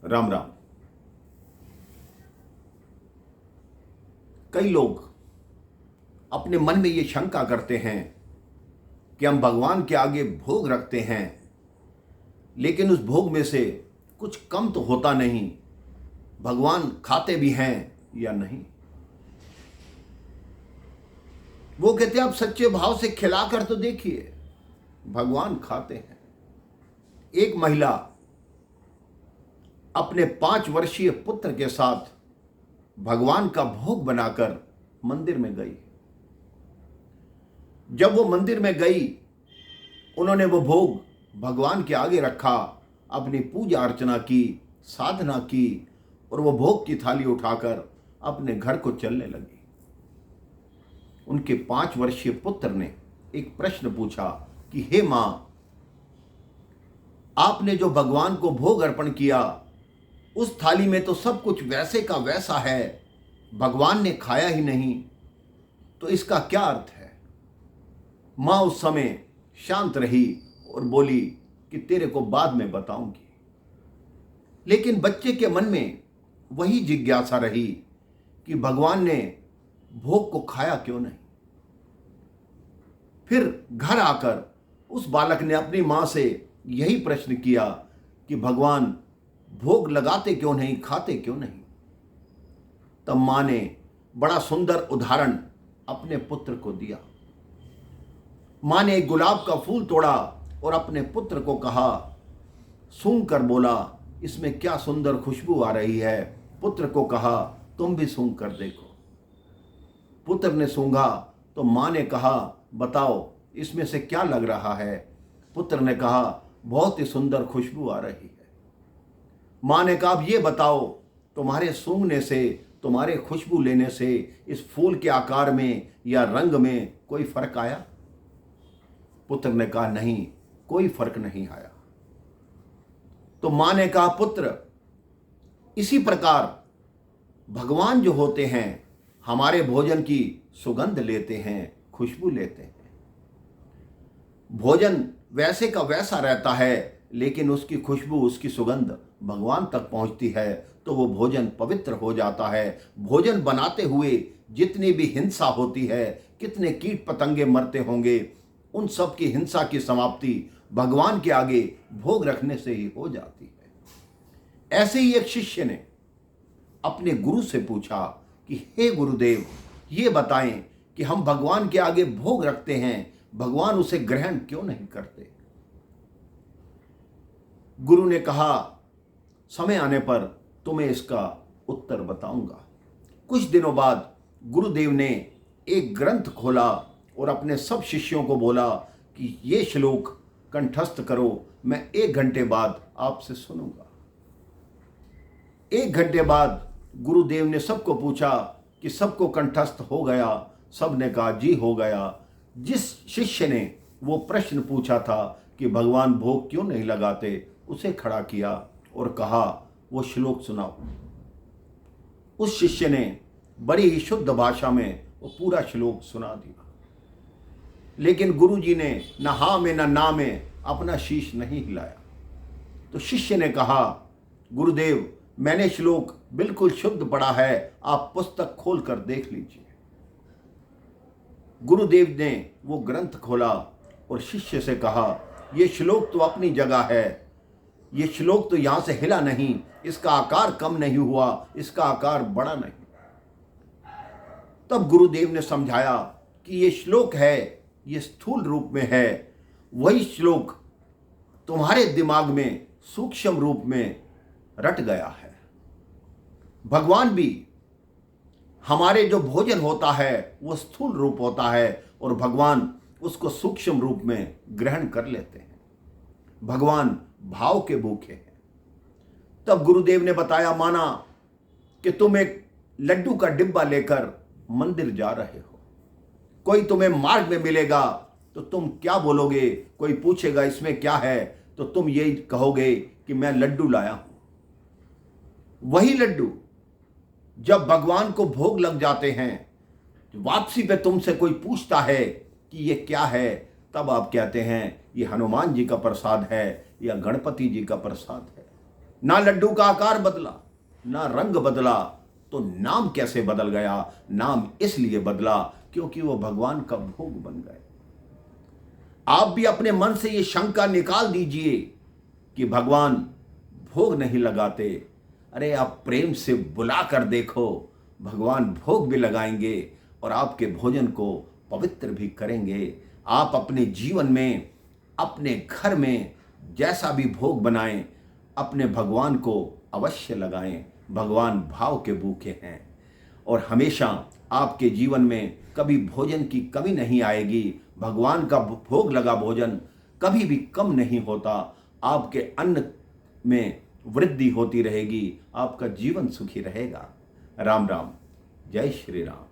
राम राम। कई लोग अपने मन में ये शंका करते हैं कि हम भगवान के आगे भोग रखते हैं, लेकिन उस भोग में से कुछ कम तो होता नहीं। भगवान खाते भी हैं या नहीं। वो कहते हैं आप सच्चे भाव से खिलाकर तो देखिए, भगवान खाते हैं। एक महिला अपने 5 वर्षीय पुत्र के साथ भगवान का भोग बनाकर मंदिर में गई। जब वो मंदिर में गई, उन्होंने वो भोग भगवान के आगे रखा, अपनी पूजा अर्चना की, साधना की और वो भोग की थाली उठाकर अपने घर को चलने लगी। उनके 5 वर्षीय पुत्र ने एक प्रश्न पूछा कि हे मां, आपने जो भगवान को भोग अर्पण किया, उस थाली में तो सब कुछ वैसे का वैसा है, भगवान ने खाया ही नहीं, तो इसका क्या अर्थ है? मां उस समय शांत रही और बोली कि तेरे को बाद में बताऊंगी। लेकिन बच्चे के मन में वही जिज्ञासा रही कि भगवान ने भोग को खाया क्यों नहीं। फिर घर आकर उस बालक ने अपनी मां से यही प्रश्न किया कि भगवान भोग लगाते क्यों नहीं, खाते क्यों नहीं। तब मां ने बड़ा सुंदर उदाहरण अपने पुत्र को दिया। मां ने एक गुलाब का फूल तोड़ा और अपने पुत्र को कहा, सूंघ कर बोला, इसमें क्या सुंदर खुशबू आ रही है। पुत्र को कहा, तुम भी सूंघ कर देखो। पुत्र ने सूंघा तो मां ने कहा, बताओ इसमें से क्या लग रहा है। पुत्र ने कहा, बहुत ही सुंदर खुशबू आ रही है। मां ने कहा, अब ये बताओ, तुम्हारे सूंघने से, तुम्हारे खुशबू लेने से इस फूल के आकार में या रंग में कोई फर्क आया? पुत्र ने कहा, नहीं, कोई फर्क नहीं आया। तो मां ने कहा, पुत्र, इसी प्रकार भगवान जो होते हैं हमारे भोजन की सुगंध लेते हैं, खुशबू लेते हैं। भोजन वैसे का वैसा रहता है, लेकिन उसकी खुशबू, उसकी सुगंध भगवान तक पहुंचती है तो वो भोजन पवित्र हो जाता है। भोजन बनाते हुए जितनी भी हिंसा होती है, कितने कीट पतंगे मरते होंगे, उन सब की हिंसा की समाप्ति भगवान के आगे भोग रखने से ही हो जाती है। ऐसे ही एक शिष्य ने अपने गुरु से पूछा कि हे गुरुदेव, ये बताएं कि हम भगवान के आगे भोग रखते हैं, भगवान उसे ग्रहण क्यों नहीं करते? गुरु ने कहा, समय आने पर तुम्हें इसका उत्तर बताऊंगा। कुछ दिनों बाद गुरुदेव ने एक ग्रंथ खोला और अपने सब शिष्यों को बोला कि ये श्लोक कंठस्थ करो, मैं 1 घंटे बाद आपसे सुनूंगा। 1 घंटे बाद गुरुदेव ने सबको पूछा कि सबको कंठस्थ हो गया? सब ने कहा, जी हो गया। जिस शिष्य ने वो प्रश्न पूछा था कि भगवान भोग क्यों नहीं लगाते, उसे खड़ा किया और कहा, वो श्लोक सुनाओ। उस शिष्य ने बड़ी ही शुद्ध भाषा में वो पूरा श्लोक सुना दिया। लेकिन गुरुजी ने न हाँ में न ना में अपना शीश नहीं हिलाया। तो शिष्य ने कहा, गुरुदेव, मैंने श्लोक बिल्कुल शुद्ध पढ़ा है, आप पुस्तक खोल कर देख लीजिए। गुरुदेव ने वो ग्रंथ खोला और शिष्य से कहा, ये श्लोक तो अपनी जगह है, ये श्लोक तो यहां से हिला नहीं, इसका आकार कम नहीं हुआ, इसका आकार बड़ा नहीं। तब गुरुदेव ने समझाया कि ये श्लोक है, ये स्थूल रूप में है, वही श्लोक तुम्हारे दिमाग में सूक्ष्म रूप में रट गया है। भगवान भी, हमारे जो भोजन होता है वो स्थूल रूप होता है और भगवान उसको सूक्ष्म रूप में ग्रहण कर लेते हैं। भगवान भाव के भूखे हैं। तब गुरुदेव ने बताया, माना कि तुम एक लड्डू का डिब्बा लेकर मंदिर जा रहे हो, कोई तुम्हें मार्ग में मिलेगा तो तुम क्या बोलोगे? कोई पूछेगा इसमें क्या है, तो तुम यही कहोगे कि मैं लड्डू लाया हूं। वही लड्डू जब भगवान को भोग लग जाते हैं, वापसी पे तुमसे कोई पूछता है कि ये क्या है, तब आप कहते हैं ये हनुमान जी का प्रसाद है या गणपति जी का प्रसाद है। ना लड्डू का आकार बदला, ना रंग बदला, तो नाम कैसे बदल गया? नाम इसलिए बदला क्योंकि वो भगवान का भोग बन गए। आप भी अपने मन से ये शंका निकाल दीजिए कि भगवान भोग नहीं लगाते। अरे आप प्रेम से बुला कर देखो, भगवान भोग भी लगाएंगे और आपके भोजन को पवित्र भी करेंगे। आप अपने जीवन में, अपने घर में जैसा भी भोग बनाएं, अपने भगवान को अवश्य लगाएं। भगवान भाव के भूखे हैं और हमेशा आपके जीवन में कभी भोजन की कमी नहीं आएगी। भगवान का भोग लगा भोजन कभी भी कम नहीं होता। आपके अन्न में वृद्धि होती रहेगी, आपका जीवन सुखी रहेगा। राम राम, जय श्री राम।